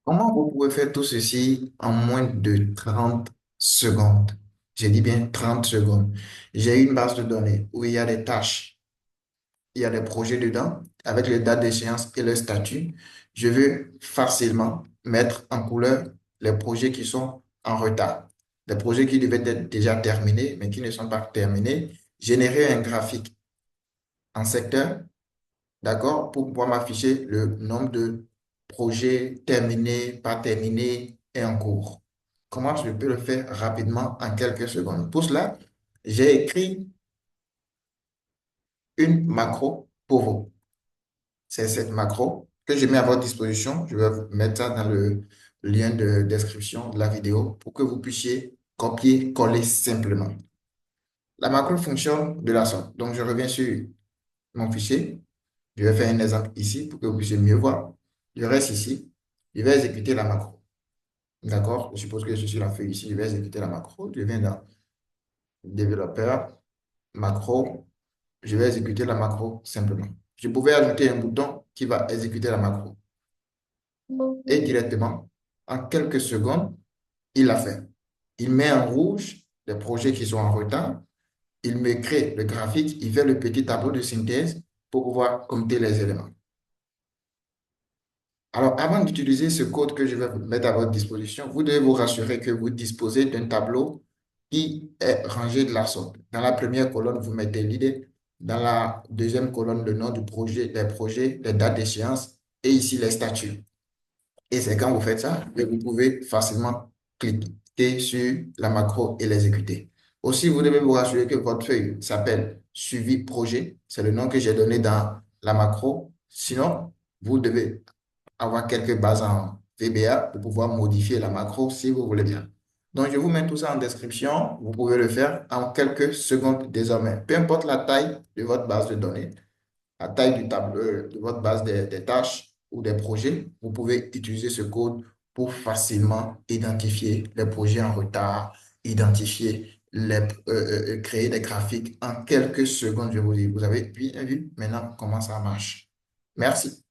Comment vous pouvez faire tout ceci en moins de 30 secondes? J'ai dit bien 30 secondes. J'ai une base de données où il y a des tâches, il y a des projets dedans avec les dates d'échéance et le statut. Je veux facilement mettre en couleur les projets qui sont en retard, les projets qui devaient être déjà terminés mais qui ne sont pas terminés. Générer un graphique en secteur, d'accord, pour pouvoir m'afficher le nombre de projets terminés, pas terminés et en cours. Comment je peux le faire rapidement en quelques secondes? Pour cela, j'ai écrit une macro pour vous. C'est cette macro que je mets à votre disposition. Je vais vous mettre ça dans le lien de description de la vidéo pour que vous puissiez copier, coller simplement. La macro fonctionne de la sorte. Donc, je reviens sur mon fichier. Je vais faire un exemple ici pour que vous puissiez mieux voir. Je reste ici. Je vais exécuter la macro. D'accord? Je suppose que je suis la feuille ici. Je vais exécuter la macro. Je viens dans développeur, macro. Je vais exécuter la macro simplement. Je pouvais ajouter un bouton qui va exécuter la macro. Et directement, en quelques secondes, il l'a fait. Il met en rouge les projets qui sont en retard. Il me crée le graphique. Il fait le petit tableau de synthèse pour pouvoir compter les éléments. Alors, avant d'utiliser ce code que je vais vous mettre à votre disposition, vous devez vous rassurer que vous disposez d'un tableau qui est rangé de la sorte. Dans la première colonne, vous mettez l'idée. Dans la deuxième colonne, le nom du projet, les projets, les dates d'échéance et ici les statuts. Et c'est quand vous faites ça que vous pouvez facilement cliquer sur la macro et l'exécuter. Aussi, vous devez vous rassurer que votre feuille s'appelle suivi projet. C'est le nom que j'ai donné dans la macro. Sinon, vous devez avoir quelques bases en VBA pour pouvoir modifier la macro si vous voulez bien. Donc, je vous mets tout ça en description. Vous pouvez le faire en quelques secondes désormais. Peu importe la taille de votre base de données, la taille du tableau, de votre base des tâches ou des projets, vous pouvez utiliser ce code pour facilement identifier les projets en retard, identifier créer des graphiques en quelques secondes, je vous dis. Vous avez bien vu maintenant comment ça marche. Merci.